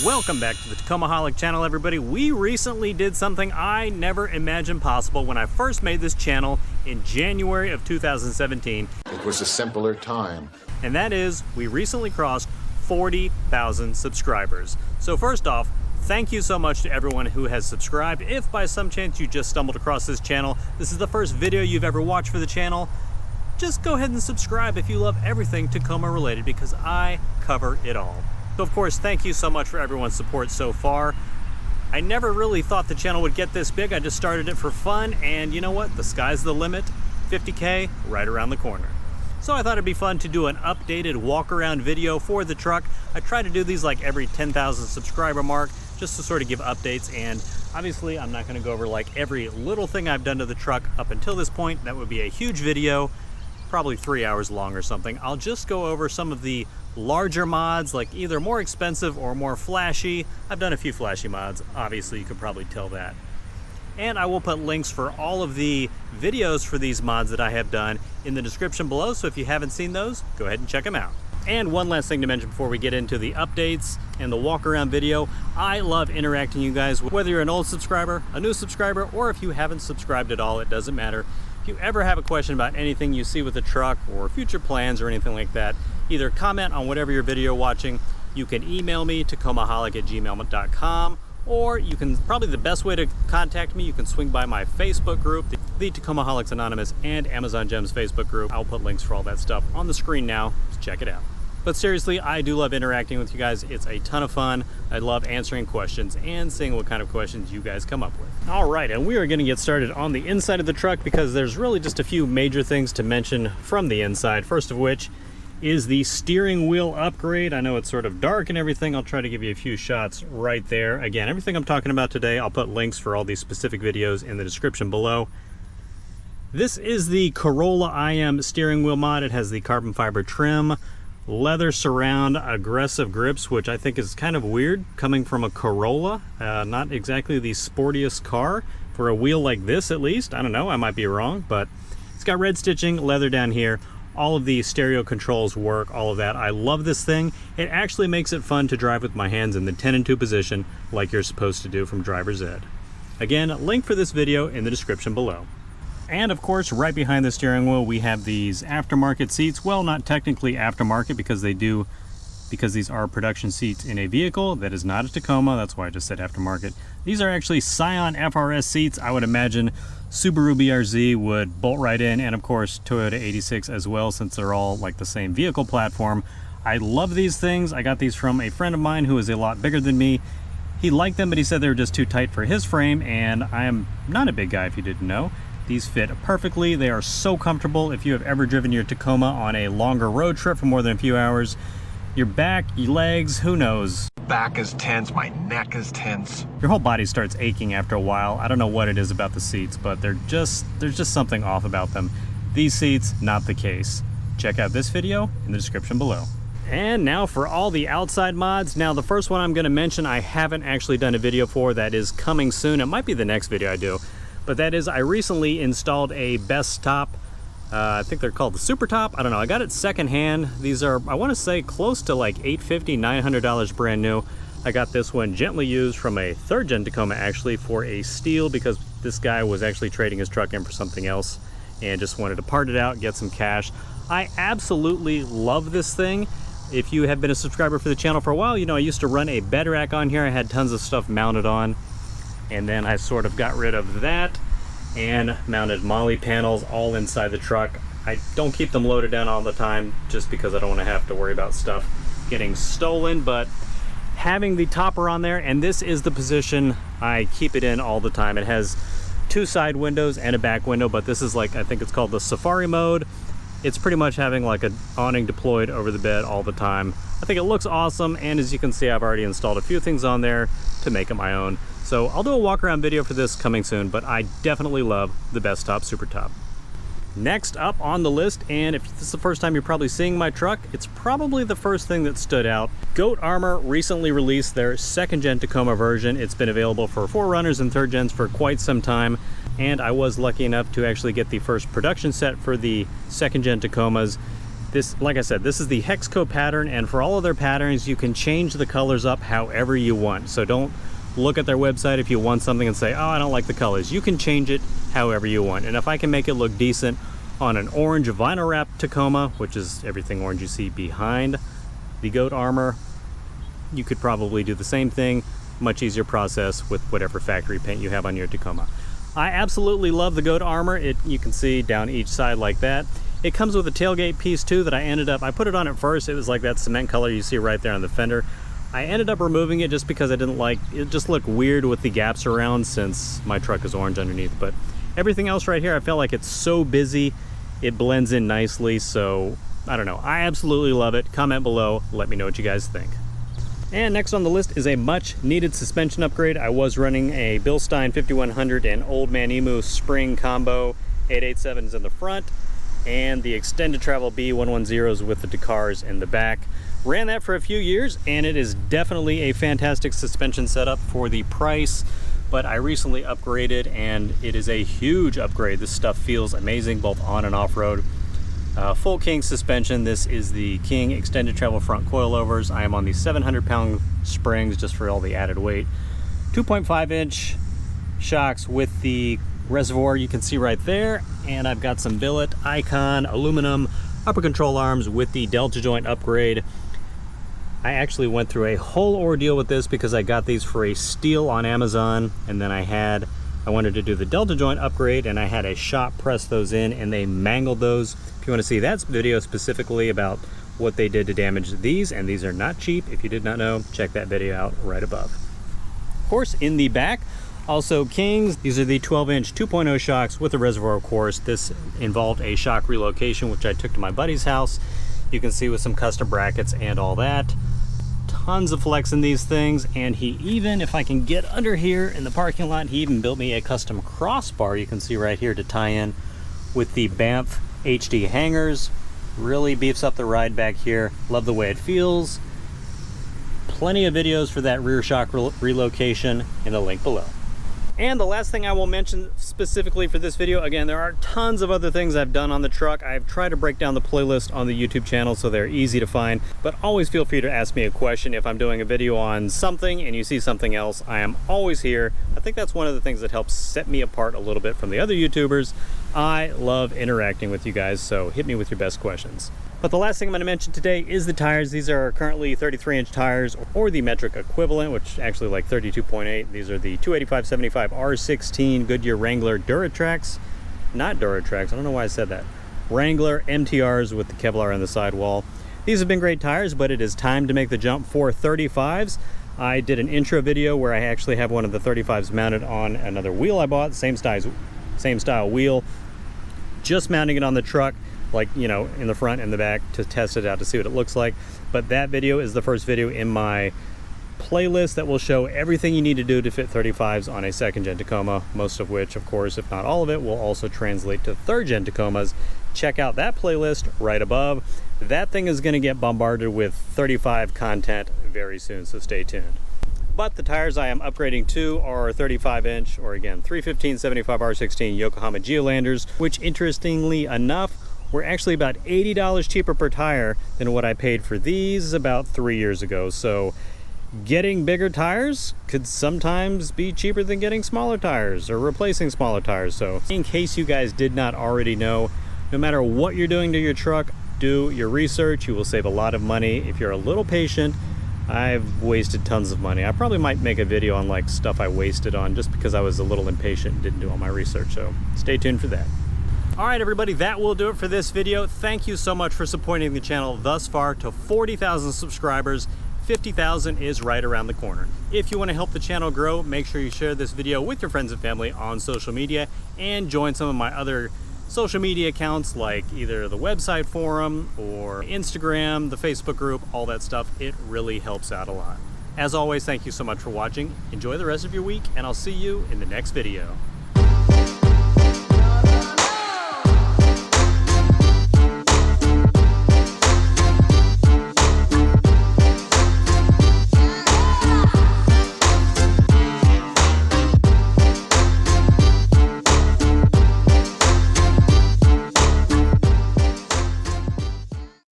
Welcome back to the Tacomaholic channel, everybody. We recently did something I never imagined possible when I first made this channel in January of 2017. It was a simpler time. And that is, we recently crossed 40,000 subscribers. So first off, thank you so much to everyone who has subscribed. If by some chance you just stumbled across this channel, this is the first video you've ever watched for the channel, just go ahead and subscribe if you love everything Tacoma related, because I cover it all. So of course, thank you so much for everyone's support so far. I never really thought the channel would get this big. I just started it for fun, and you know what? The sky's the limit. 50K right around the corner. So I thought it'd be fun to do an updated walk-around video for the truck. I try to do these like every 10,000 subscriber mark, just to sort of give updates, and obviously I'm not going to go over like every little thing I've done to the truck up until this point. That would be a huge video, probably 3 hours long or something. I'll just go over some of the larger mods, like either more expensive or more flashy. I've done a few flashy mods, obviously you could probably tell that. And I will put links for all of the videos for these mods that I have done in the description below, so if you haven't seen those, go ahead and check them out. And one last thing to mention before we get into the updates and the walk around video, I love interacting with you guys, whether you're an old subscriber, a new subscriber, or if you haven't subscribed at all, it doesn't matter. If you ever have a question about anything you see with the truck or future plans or anything like that, either comment on whatever your video you're watching. You can email me, tacomaholic@gmail.com, or you can, probably the best way to contact me, you can swing by my Facebook group, the Tacomaholics Anonymous and Amazon Gems Facebook group. I'll put links for all that stuff on the screen now, so check it out. But seriously, I do love interacting with you guys. It's a ton of fun. I love answering questions and seeing what kind of questions you guys come up with. All right, and we are gonna get started on the inside of the truck because there's really just a few major things to mention from the inside. First of which is the steering wheel upgrade. I know it's sort of dark and everything. I'll try to give you a few shots right there. Again, everything I'm talking about today, I'll put links for all these specific videos in the description below. This is the Corolla IM steering wheel mod. It has the carbon fiber trim, leather surround, aggressive grips, which I think is kind of weird coming from a Corolla. Not exactly the sportiest car for a wheel like this, at least. I don't know, I might be wrong, but it's got red stitching, leather down here. All of the stereo controls work, all of that. I love this thing. It actually makes it fun to drive with my hands in the 10 and 2 position like you're supposed to do from driver's ed. Again, link for this video in the description below. And of course, right behind the steering wheel, we have these aftermarket seats. Well, not technically aftermarket because these are production seats in a vehicle that is not a Tacoma. That's why I just said aftermarket. These are actually Scion FRS seats. I would imagine Subaru BRZ would bolt right in, and of course Toyota 86 as well, since they're all like the same vehicle platform. I love these things. I got these from a friend of mine who is a lot bigger than me. He liked them, but he said they were just too tight for his frame, and I am not a big guy if you didn't know. These fit perfectly. They are so comfortable. If you have ever driven your Tacoma on a longer road trip for more than a few hours, your back, your legs, who knows? Back is tense, my neck is tense. Your whole body starts aching after a while. I don't know what it is about the seats, but there's just something off about them. These seats, not the case. Check out this video in the description below. And now for all the outside mods. Now the first one I'm gonna mention I haven't actually done a video for. That is coming soon. It might be the next video I do. But that is, I recently installed a Best Top. I think they're called the Super Top. I don't know. I got it secondhand. These are, I want to say, close to like $850, $900 brand new. I got this one gently used from a third-gen Tacoma, actually, for a steal, because this guy was actually trading his truck in for something else and just wanted to part it out, get some cash. I absolutely love this thing. If you have been a subscriber for the channel for a while, you know I used to run a bed rack on here. I had tons of stuff mounted on, and then I sort of got rid of that and mounted Molly panels all inside the truck. I don't keep them loaded down all the time just because I don't want to have to worry about stuff getting stolen, but having the topper on there, and this is the position I keep it in all the time. It has 2 side windows and a back window, but this is like, I think it's called the Safari mode. It's pretty much having like an awning deployed over the bed all the time. I think it looks awesome, and as you can see, I've already installed a few things on there to make it my own. So I'll do a walk around video for this coming soon, but I definitely love the Best Top Super Top. Next up on the list, and if this is the first time you're probably seeing my truck, it's probably the first thing that stood out. Goat Armor recently released their 2nd gen Tacoma version. It's been available for 4Runners and 3rd gens for quite some time, and I was lucky enough to actually get the first production set for the 2nd gen Tacomas. This, like I said, this is the hex code pattern, and for all of their patterns, you can change the colors up however you want. So don't look at their website if you want something and say, oh, I don't like the colors. You can change it however you want. And if I can make it look decent on an orange vinyl wrap Tacoma, which is everything orange you see behind the goat armor, you could probably do the same thing. Much easier process with whatever factory paint you have on your Tacoma. I absolutely love the goat armor. You can see down each side like that. It comes with a tailgate piece too that I put it on at first. It was like that cement color you see right there on the fender. I ended up removing it just because I didn't like it. Just looked weird with the gaps around since my truck is orange underneath. But everything else right here, I felt like it's so busy. It blends in nicely. So I don't know. I absolutely love it. Comment below. Let me know what you guys think. And next on the list is a much needed suspension upgrade. I was running a Bilstein 5100 and Old Man Emu spring combo, 887s in the front, and the extended travel B110s with the Dakars in the back. Ran that for a few years, and it is definitely a fantastic suspension setup for the price, but I recently upgraded, and it is a huge upgrade. This stuff feels amazing both on and off-road. Full King suspension. This is the King extended travel front coilovers. I am on the 700-pound springs just for all the added weight. 2.5-inch shocks with the reservoir you can see right there, and I've got some billet Icon aluminum upper control arms with the delta joint upgrade. I actually went through a whole ordeal with this because I got these for a steal on Amazon, and then I wanted to do the delta joint upgrade, and I had a shop press those in, and they mangled those. If you want to see that video specifically about what they did to damage these, and these are not cheap, if you did not know, check that video out right above. Of course, in the back, also Kings. These are the 12-inch 2.0 shocks with a reservoir, of course. This involved a shock relocation, which I took to my buddy's house. You can see with some custom brackets and all that. Tons of flex in these things, and he even, if I can get under here in the parking lot, he even built me a custom crossbar you can see right here to tie in with the Banff HD hangers. Really beefs up the ride back here. Love the way it feels. Plenty of videos for that rear shock relocation in the link below. And the last thing I will mention specifically for this video, again, there are tons of other things I've done on the truck. I've tried to break down the playlist on the YouTube channel so they're easy to find, but always feel free to ask me a question if I'm doing a video on something and you see something else. I am always here. I think that's one of the things that helps set me apart a little bit from the other YouTubers. I love interacting with you guys, so hit me with your best questions. But the last thing I'm going to mention today is the tires. These are currently 33-inch tires, or the metric equivalent, which actually like 32.8. These are the 285/75 R16 Goodyear Wrangler Duratrax. Not Duratrax, I don't know why I said that. Wrangler MTRs with the Kevlar on the sidewall. These have been great tires, but it is time to make the jump for 35s. I did an intro video where I actually have one of the 35s mounted on another wheel I bought, same style wheel, just mounting it on the truck, like, you know, in the front and the back to test it out to see what it looks like. But that video is the first video in my playlist that will show everything you need to do to fit 35s on a second-gen Tacoma, most of which, of course, if not all of it, will also translate to third-gen Tacomas. Check out that playlist right above. That thing is going to get bombarded with 35 content very soon, so stay tuned. But the tires I am upgrading to are 35-inch, or again, 315/75 R16 Yokohama Geolanders, which interestingly enough, were actually about $80 cheaper per tire than what I paid for these about 3 years ago. So getting bigger tires could sometimes be cheaper than getting smaller tires or replacing smaller tires. So in case you guys did not already know, no matter what you're doing to your truck, do your research. You will save a lot of money if you're a little patient. I've wasted tons of money. I probably might make a video on like stuff I wasted on just because I was a little impatient and didn't do all my research. So stay tuned for that. All right, everybody, that will do it for this video. Thank you so much for supporting the channel thus far to 40,000 subscribers. 50,000 is right around the corner. If you want to help the channel grow, make sure you share this video with your friends and family on social media and join some of my other social media accounts like either the website forum or Instagram, the Facebook group, all that stuff. It really helps out a lot. As always, thank you so much for watching. Enjoy the rest of your week, and I'll see you in the next video.